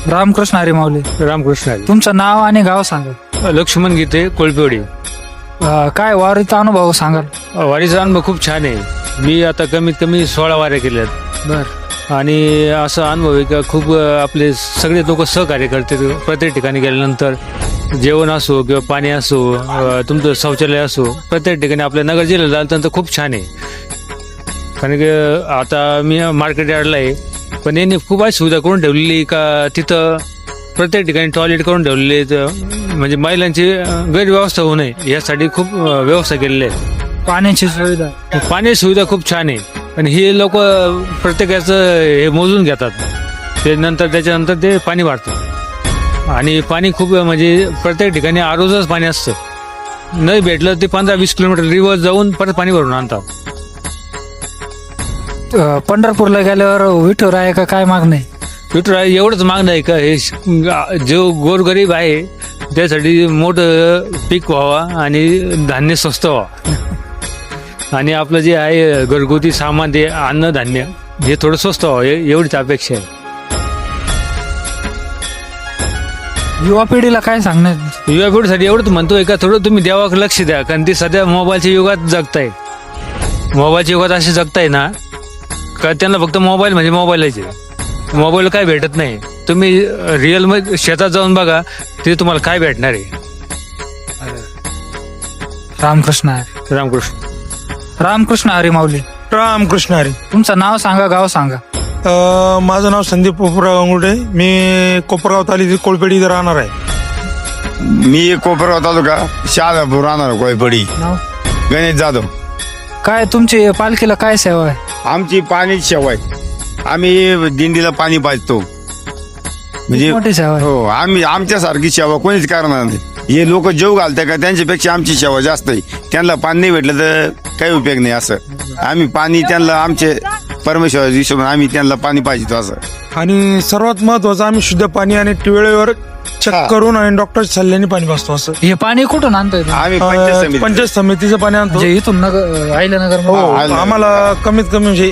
रामकृष्ण हरी माऊली. रामकृष्ण हरी. तुमचं नाव आणि गाव सांगा. लक्ष्मण गीते, कोळपेवाडी. काय वारीचा अनुभव सांगाल? वारीचा अनुभव खूप छान आहे. मी आता कमीत कमी 16 वाऱ्या केल्यात. बर. आणि असा अनुभव आहे का खूप आपले सगळे लोक सहकार्य करते. प्रत्येक ठिकाणी गेल्यानंतर जेवण असो किंवा पाणी असो, तुमचं शौचालय असो, प्रत्येक ठिकाणी आपल्या नगर जिल्ह्याला आल्यानंतर खूप छान आहे. कारण की आता मी मार्केट यार्डला आहे, पण यांनी खूप अशी सुविधा करून ठेवलेली का तिथं प्रत्येक ठिकाणी टॉयलेट करून ठेवलेले आहेत. म्हणजे महिलांची गैरव्यवस्था होऊ नये यासाठी खूप व्यवस्था केलेली आहे. पाण्याची सुविधा. पाण्याची सुविधा खूप छान आहे. आणि हे लोक प्रत्येकाचं हे मोजून घेतात. त्याच्यानंतर ते पाणी वाढतं. आणि पाणी खूप म्हणजे प्रत्येक ठिकाणी आरोजच पाणी असतं. नाही भेटलं ते 15-20 किलोमीटर रिव्हर जाऊन परत पाणी भरून आणतात. पंढरपूरला गेल्यावर विठुराया का काय मागणं आहे? विठुराया एवढंच मागणं आहे का हे जो गोरगरीब आहे त्यासाठी मोठं पीक व्हावा आणि धान्य स्वस्त व्हावं. आणि आपलं जे आहे घरगुती सामान ते अन्नधान्य हे थोडं स्वस्त व्हावं एवढीच अपेक्षा आहे. युवा पिढीला काय सांगणार? युवा पिढीसाठी एवढंच म्हणतोय का थोडं तुम्ही देवाकडे लक्ष द्या. कारण ती सध्या मोबाईलच्या युगात जगताय. मोबाईलच्या युगात असे जगताय ना का त्यांना फक्त मोबाईल म्हणजे मोबाईलच आहे. मोबाईल काय भेटत नाही. तुम्ही रिअल मध्ये शेतात जाऊन बघा तिथे तुम्हाला काय भेटणार आहे. रामकृष्ण हरी. रामकृष्ण. रामकृष्ण हरी माऊली. रामकृष्ण हरी. तुमचं नाव सांगा, गाव सांगा. माझं नाव संदीप पोपराव अंगुडे. मी कोपरगाव तालुक्यात कोळपेडी इथं राहणार आहे. मी कोपरगाव तालुका शहादापूर राहणार कोळपेडी. नाव गणेश जाधव. काय तुमची पालखीला काय सेवा आहे? आमची पाणी सेवा आहे. आम्ही दिंडीला पाणी पाजतो. म्हणजे मोठी सेवा आहे. हो, आम्ही आमच्यासारखी सेवा कोणीच करणार नाही. हे लोक जेव घालतात का त्यांच्यापेक्षा आमची सेवा जास्त आहे. त्यांना पाणी नाही भेटलं तर काही उपयोग नाही. असं आम्ही पाणी त्यांना आमचे परमेश्वर हिशोबाने आम्ही त्यांना पाणी पाहिजे असं. आणि सर्वात महत्वाचं आम्ही शुद्ध पाणी आणि वेळेवर चेक करून आणि डॉक्टरच्या सल्ल्याने पाणी पाजतो. असं हे पाणी कुठून आणतोय तुम्ही? आम्ही पंचायत समिती पंचायत समितीचं पाणी आणतो. म्हणजे इथून अहिल्यानगर हो, आलं. आम्हाला कमीत कमी म्हणजे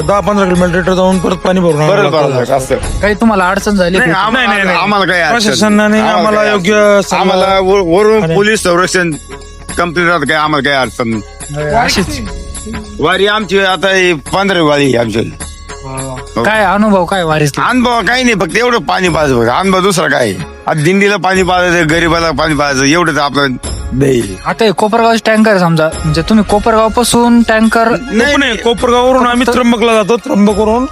10-15 किलोमीटर जाऊन परत पाणी भरून आणावं बरं लागतं. बरं असं काही तुम्हाला अडचण झाली? नाही, आम्हाला काय अडचण प्रशासनाने नाही. आम्हाला काय योग्य अडचण. आम्हाला वरून आणि- पोलीस संरक्षण कंप्लीट राहत काय आम्हाला काय अडचण नाही. अशीच. वारी आमची आता 15 वारी आहे आमची. काय अनुभव काय वारीचा? अनुभव काही नाही, फक्त एवढं पाणी पाजायचं. अनुभव दुसरा काय आहे? आता दिंडीला पाणी पाजायचं, गरीबाला पाणी पाजायचं, एवढंच आपलं दही. आता कोपरगाव टँकर समजा, म्हणजे तुम्ही कोपरगाव पासून टँकर नाही, कोपरगाववरून आम्ही त्र्यंबकला जातो. त्र्यंबकवरून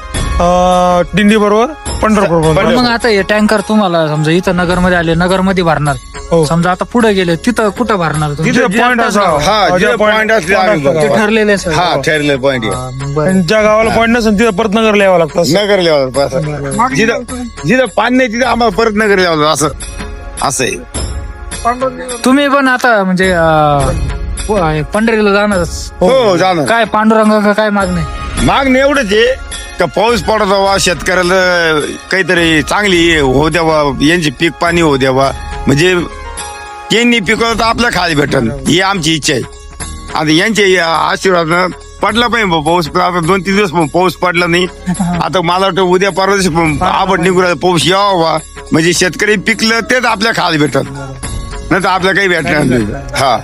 दिंडी बरोबर पंढरपूर. मग आता हे टँकर तुम्हाला समजा इथं नगरमध्ये आले, नगरमध्ये भरणार. हो. समजा आता पुढे गेले तिथं कुठं भरणार तुम्ही? तिथे पॉइंट असा हा, जे point असले आम्ही ते ठरलेले सर. हा ठरले पॉईंट बरं. ज्या गावाला पॉइंट नसेल तिथे परत नगरला यावं लागतं. असं. नगर लेवल जिथं पाणी नाही तिथं आम्हाला परत नगर लेवल असं आहे. तुम्ही पण आता म्हणजे पंढरीला जाणार. हो जाणार. काय पांडुरंग काय मागणे? मागणी एवढंच आहे का पाऊस पडत हवा, शेतकऱ्याला काहीतरी चांगली हो द्यावा, यांची पीक पाणी हो द्यावा. म्हणजे यांनी पिकवलं तर आपल्या खाली भेटल ही आमची इच्छा आहे. आता यांचे आशीर्वाद पडला पाहिजे पाऊस. आता 2-3 दिवस पाऊस पडला नाही. आता मला वाटतं उद्या परवा दिवशी आवड निघून पाऊस यावा, म्हणजे शेतकरी पिकलं तेच आपल्या खाली भेटल, नाही तर आपल्या काही भेटणार नाही. हा,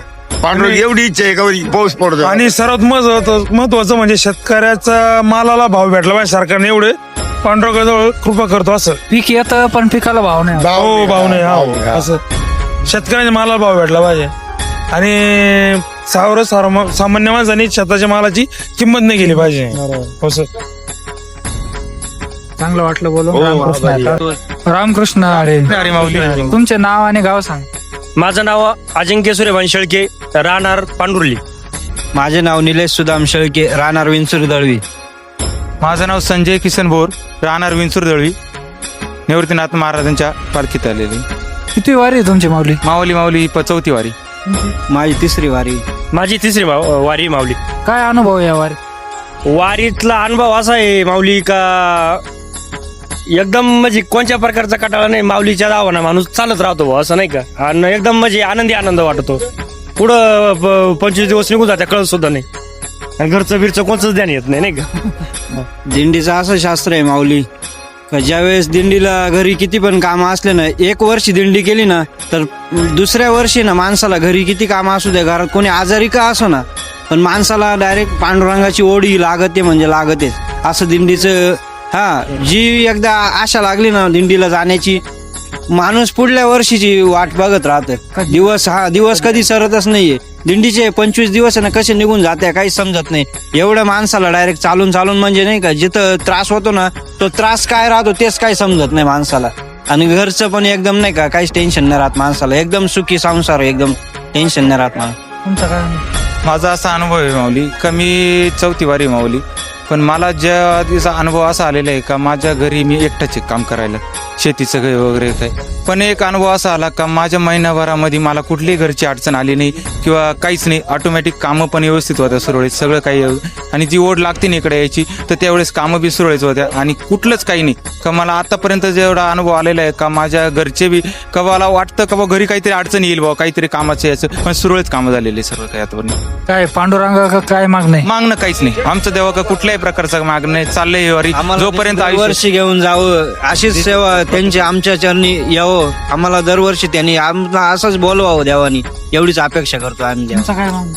पांडुरंग एवढी इच्छा आहे का पाऊस पडतो. आणि सर्वात महत्वाचं म्हणजे शेतकऱ्याचा मालाला भाव भेटला पाहिजे. सरकारने एवढे पांडुरंगाजवळ कृपा करतो. असं पीक येतं पण पिकाला भाव नाही. हो, भाव नाही. हा, असं शेतकऱ्याच्या मालाला भाव भेटला पाहिजे. आणि सामान्य माणसाने शेताच्या मालाची किंमत नाही केली पाहिजे. असं चांगलं वाटलं बोलून. हो, रामकृष्ण आभारी हरी. रामकृष्ण हरी. तुमचे नाव आणि गाव सांग. माझं नाव अजिंक्य सूर्यभान शेळके, राहणार पांडुर्ली. माझे नाव निलेश सुदाम शेळके, राहणार विंचूर दळवी. माझं नाव संजय किसन भोर, राहणार विंचूर दळवी. निवृत्तीनाथ महाराजांच्या पालखीत आलेली. किती वारी आहे तुमची माऊली? माऊली 4थी वारी. माझी 3री वारी. माझी 3री वारी माऊली. काय अनुभव आहे या वारी? वारीतला अनुभव असा आहे माऊली का एकदम म्हणजे कोणत्या प्रकारचा कटाळा नाही. माऊलीच्या दावाना माणूस चालत राहतो बुवा, असं नाही का. आणि एकदम म्हणजे आनंद वाटतो. पुढं 25 दिवस निघून जाते कळत सुद्धा नाही. आणि घरचं बिरचं कोणतंच ध्यान येत नाही, नाही का. दिंडीचं असं शास्त्र आहे माऊली का ज्यावेळेस दिंडीला घरी किती पण कामं असले ना, एक वर्षी दिंडी केली ना तर दुसऱ्या वर्षी ना माणसाला घरी किती कामं असू द्या, घरात कोणी आजारी का असो ना, पण माणसाला डायरेक्ट पांडुरंगाची ओढी लागते म्हणजे लागतेच. असं दिंडीचं जी एकदा आशा लागली ना दिंडीला जाण्याची, माणूस पुढल्या वर्षीची वाट बघत राहत. दिवस कधी सरतच नाहीये. दिंडीचे 25 दिवस आहे ना कसे निघून जाते काही समजत नाही. एवढ्या माणसाला डायरेक्ट चालून म्हणजे नाही का, जिथं त्रास होतो ना तो त्रास काय राहतो तेच काही समजत नाही माणसाला. आणि घरचं पण एकदम नाही का काहीच टेन्शन नाही राहत माणसाला, एकदम सुखी संसार, एकदम टेन्शन नाही राहत माणूस. तुमचा काय माझा असा अनुभव आहे माऊली का मी 4थी वारी माऊली, पण मला ज्या दिवसा अनुभव असा आलेला आहे का माझ्या घरी मी एकटाच काम करायला, शेतीचं काही वगैरे काय. पण एक अनुभव असा आला का माझ्या महिनाभरामध्ये मला कुठलीही घरची अडचण आली नाही किंवा काहीच नाही. ऑटोमॅटिक कामं पण व्यवस्थित होत्या, सुरळीत सगळं काही. आणि जी ओढ लागते ना इकडे यायची तर त्यावेळेस कामं बी सुरळीत होत्या आणि कुठलंच काही नाही. का मला आतापर्यंत जेवढा अनुभव आलेला आहे का माझ्या घरचे बी का मला वाटतं का घरी काहीतरी अडचण येईल बाबा, काहीतरी कामाचं यायचं, पण सुरळीत कामं झालेली सर्व काही आतापर्यंत. काय पांडुरंगा काय मागणं मागणं काहीच नाही आमचं, देवा का कुठल्याही प्रकारचं मागणं नाही. चाललंय वारी जोपर्यंत वर्षी घेऊन जावं, अशीच सेवा त्यांची आमच्या चरणी यावं. आम्हाला दरवर्षी त्यांनी आम्हाला असंच बोलवावं देवानी, एवढीच अपेक्षा करतो आम्ही. तुमचा काय मागणं?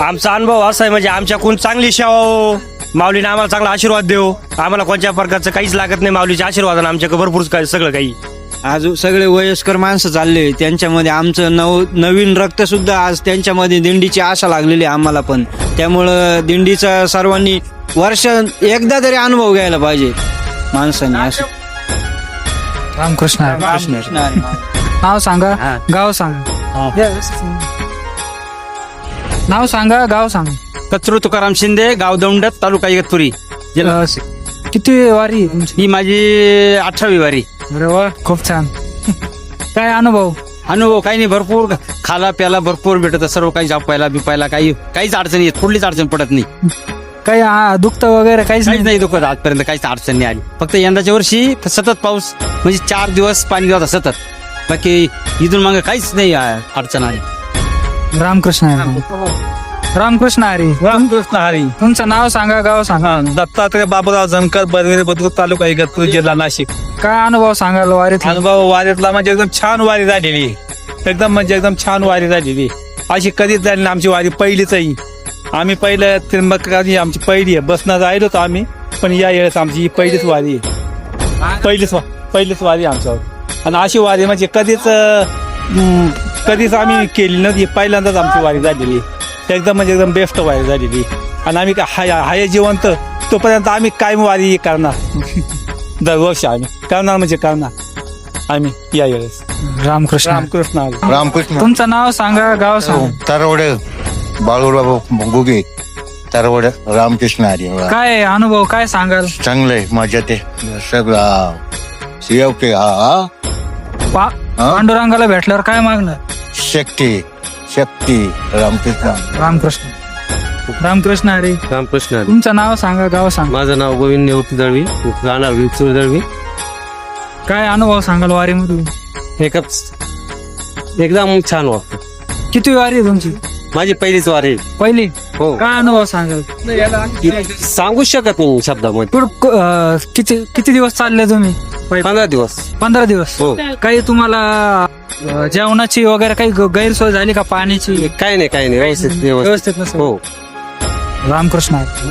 आमचा अनुभव असा आहे म्हणजे आमच्याकडून चांगली सेवा हो, माऊलीने आम्हाला चांगला आशीर्वाद देऊ. आम्हाला कोणत्या प्रकारचं काहीच लागत नाही, माऊलीच्या आशीर्वादाने आमच्याकडे भरपूर काय सगळं काही. आज सगळे वयस्कर माणसं चालले, त्यांच्यामध्ये आमचं नवीन रक्त सुद्धा आज त्यांच्यामध्ये दिंडीची आशा लागलेली आहे आम्हाला पण. त्यामुळं दिंडीचा सर्वांनी वर्ष एकदा तरी अनुभव घ्यायला पाहिजे माणसांनी. असं रामकृष्ण हरी. नाव सांगा, गाव सांगा. नाव सांगा, गाव सांगा. कचरू तुकाराम शिंदे, गाव दौंडत, तालुका इगतपुरी. किती वारी आहे तुमची? ही माझी 18वी वारी. अरे वा, खूप छान. काय अनुभव? अनुभव काही नाही, भरपूर खाला प्याला भरपूर भेटत, सर्व काही जापायला बिपायला काहीच अडचण येत, कुठलीच अडचण पडत नाही. काही दुखतं वगैरे काहीच काहीच नाही दुखत आजपर्यंत, काहीच अडचण नाही आली. फक्त यंदाच्या वर्षी सतत पाऊस म्हणजे 4 दिवस पाणी होता सतत, बाकी इथून मागे काहीच नाही अडचण आली. रामकृष्ण हरी. रामकृष्ण हरी. रामकृष्ण हरी. तुमचं नाव सांगा, गाव सांगा. दत्तात्रय बाबूराव जनकर, बरवेरे बुद्रुक, तालुका इगतपुरी, जिल्हा नाशिक. काय अनुभव सांगाल वारीत? अनुभव वारीतला म्हणजे एकदम छान वारी झालेली, एकदम छान वारी झालेली. अशी कधीच झाली ना आमची वारी, पहिलीच आहे. आम्ही पहिलं त्र्यंबकाची आमची पहिली आहे, बसनं जायलो होतो आम्ही, पण या वेळेस आमची ही पहिलीच वारी आहे. पहिलीच वारी आमच्यावर. आणि अशी वारी म्हणजे कधीच आम्ही केली नव्हती, पहिल्यांदाच आमची वारी झालेली. एकदम बेस्ट वारी झालेली. आणि आम्ही हाय जिवंत तोपर्यंत आम्ही कायम वारी करणार. दरवर्षी आम्ही करणार आम्ही या वेळेस. रामकृष्ण. रामकृष्ण. तुमचं नाव सांगा, गाव सांगा. तरवडे बाळूराव गुगे, तरवडे. रामकृष्ण हरी. काय अनुभव काय सांगाल? चांगलंय, मजा ते सगळं शिवके. पांडुरंगाला भेटल्यावर काय मागणं? शक्ती. रामकृष्ण हरी. रामकृष्ण हरी. तुमचं नाव सांगा, गाव सांगा. माझं नाव गोविंद नेवती दळवी, राहणार विंचूर दळवी. काय अनुभव सांगाल वारीमधून? एकदम छान वाटतं. किती वारी आहे तुमची? माझी पहिलीच वारी. पहिली. हो. काय अनुभव सांगाल? सांगू शकत नाही शब्दामध्ये. किती दिवस चालले तुम्ही? 15 दिवस. 15 दिवस. हो. काही तुम्हाला जेवणाची वगैरे काही गैरसोय झाली का? पाण्याची? काही नाही व्यवस्थित नसेल. हो. रामकृष्ण हरी.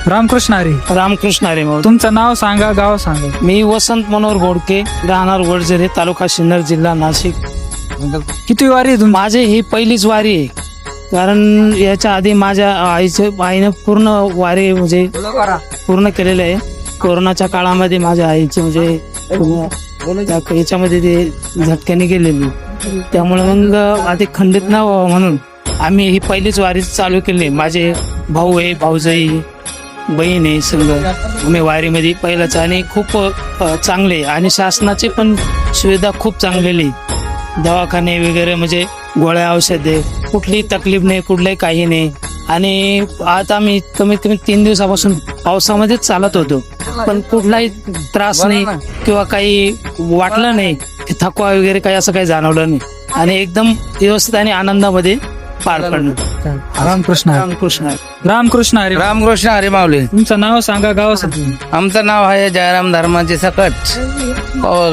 रामकृष्ण हरी. रामकृष्ण हरी. तुमचं नाव सांगा, गाव सांगा. मी वसंत मनोहर घोडके, राहणार वडझरे, तालुका सिन्नर, जिल्हा नाशिक. किती वारी आहे तुमची? माझे ही पहिलीच वारी आहे, कारण याच्या आधी माझ्या आईनं पूर्ण वारी म्हणजे पूर्ण केलेलं आहे. कोरोनाच्या काळामध्ये माझ्या आईचे म्हणजे याच्यामध्ये ते झटक्याने गेलेली, त्यामुळे मग आधी खंडित न व्हावं म्हणून आम्ही ही पहिलीच वारी चालू केली. माझे भाऊ आहे, भाऊजाई, बहीण आहे, संघ मी वारीमध्ये पहिलाच. आणि खूप चांगले आणि शासनाची पण सुविधा खूप चांगलेली, दवाखाने वगैरे म्हणजे गोळ्या औषधे, कुठलीही तकलीफ नाही, कुठलंही काही नाही. आणि आता आम्ही कमीत कमी 3 दिवसापासून पावसामध्येच चालत होतो, पण कुठलाही त्रास नाही किंवा काही वाटलं नाही की थकवा वगैरे काही असं काही जाणवलं नाही. आणि एकदम व्यवस्थित आणि आनंदामध्ये पार पडणं. रामकृष्ण हरी. रामकृष्ण हरी. रामकृष्ण हरी. रामकृष्ण हरी माऊली. तुमचं नाव सांगा, गाव सांगा. आमचं नाव आहे जयराम धर्माचे सकट.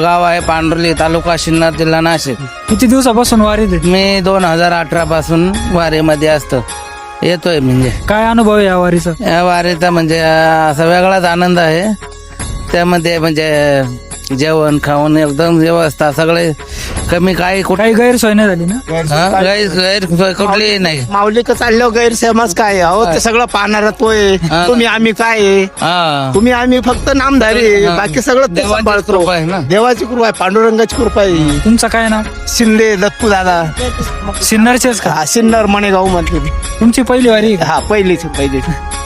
गाव आहे पांढर्ली, तालुका सिन्नर, जिल्हा नाशिक. किती दिवसापासून वारीत आहे? मी 2018 पासून वारीमध्ये असतो, येतोय. म्हणजे काय अनुभव आहे या वारीचा? या वारीचा म्हणजे असा वेगळाच आनंद आहे. त्यामध्ये म्हणजे जेवण खाऊन एकदम व्यवस्था सगळे कमी काही कुठे काही गैरसोय नाही झाली ना? गैरसोय कुठलीही नाही. माऊली का चालल्यावर गैरसमज काय अहो ते सगळं पाहणार तोय. तुम्ही आम्ही काय आहे? हा तुम्ही आम्ही फक्त नामधारी आहे. बाकी सगळं ते देवाची सांभाळतो. कृपा आहे ना. देवाची कृपा आहे, पांडुरंगाची कृपा आहे. तुमचं काय नाव? शिंदे दत्तू दादा. सिन्नरचेच का? हा, सिन्नर मणेगाव मधली. तुमची पहिली वारी आहे का? हा पहिलीच.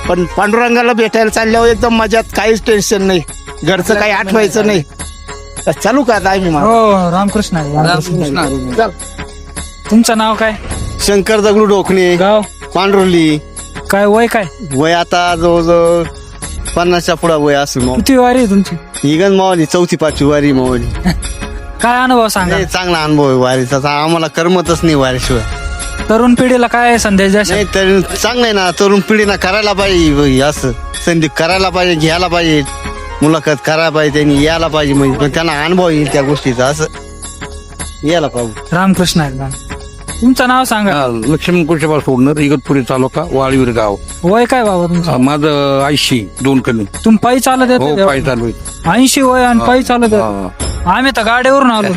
पण पांडुरंगाला भेटायला चालल्यावर एकदम मजात, काहीच टेन्शन नाही, घरचं काही आठवायचं नाही. चालू का आता आम्ही हो, रामकृष्ण हरी. रामकृष्ण हरी. तुमचं नाव काय? शंकर दगडू डोकणे, गाव पांढरुली. काय, वय काय? वय आता जवळजवळ 50च्या पुढे वय असेल. किती वारी आहे तुमची? हिगन मावली 4थी-5वी वारी मावली. काय अनुभव सांगा? चांगला अनुभव आहे वारीचा. आम्हाला करमतच नाही वारीशिवाय. तरुण पिढीला काय संदेश द्याल? नाही तर चांगलं आहे ना, तरुण पिढीनं करायला पाहिजे, असं संधी करायला पाहिजे, घ्यायला पाहिजे, मुलाखत करायला पाहिजे, त्यांनी यायला पाहिजे, म्हणजे पण त्यांना अनुभव येईल त्या गोष्टीचा, असं यायला पाहिजे. रामकृष्ण हरी. तुमचं नाव सांगा. लक्ष्मण कुशेबा सोडणार, इगतपुरी तालुका, वाळीवर गाव. वय काय बाबा तुमचं? माझं 80 कमी. तुम्ही पायी चालत येतो? पाय चालू 80 वय आणि पायी चालत येतो. आम्ही तर गाडीवरून आलो.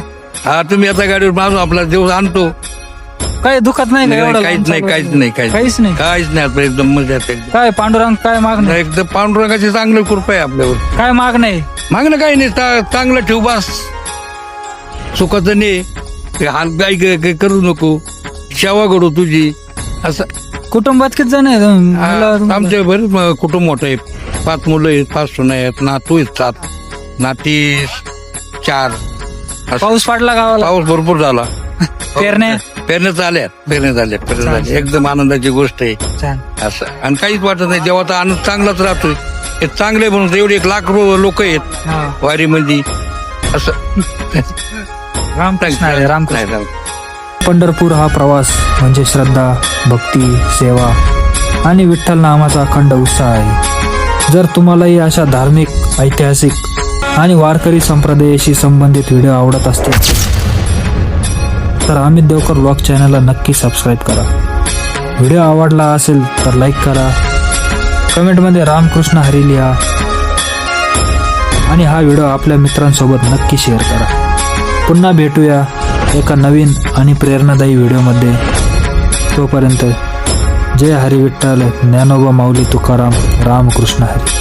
हा, तुम्ही आता गाडीवर माझं आपला देव आणतो. काही दुखत नाही का एवढं? काहीच नाही. काहीच नाही. आता एकदम मजा. काय पांडुरंग काय मागणं? एकदम पांडुरंगाची चांगली कृपा आहे आपल्यावर. काय मागणं आहे? मागणं काही नाही, चांगलं ठेव बस. सुखाचं नाही, हाल काही करू नको, सेवा करू तुझी. असं कुटुंबात किती जण आहेत? मुलं? आमच्या बरेच कुटुंब मोठं आहे. 5 मुलं आहेत, 5 सुना आहेत, नातू आहेत 7, नाती 4. पाऊस पडला गावाला? पाऊस भरपूर झाला. पेरण्या झाल्या. एकदम आनंदाची गोष्ट आहे. छान. असं आणि काहीच वाटत नाही. जेव्हा आनंद चांगलाच राहतोय. हे चांगले म्हणून एवढे 1 लाख लोक आहेत हा. वारीमध्ये. असं रामकृष्ण हरी. रामकृष्ण. नाही. पंढरपूर हा प्रवास म्हणजे श्रद्धा, भक्ती, सेवा आणि विठ्ठल नामाचा अखंड उत्साह आहे. जर तुम्हालाही अशा धार्मिक, ऐतिहासिक आणि वारकरी संप्रदायाशी संबंधित व्हिडिओ आवडत असतील तर अमित देवकर व्लॉग चॅनलला नक्की सबस्क्राईब करा. व्हिडिओ आवडला असेल तर लाईक करा, कमेंटमध्ये रामकृष्ण हरी लिहा आणि हा व्हिडिओ आपल्या मित्रांसोबत नक्की शेअर करा. पुन्हा भेटूया एका नवीन आणि प्रेरणादायी व्हिडिओमध्ये. तोपर्यंत जय हरी विठ्ठल, ज्ञानोबा माऊली तुकाराम, रामकृष्ण हरी.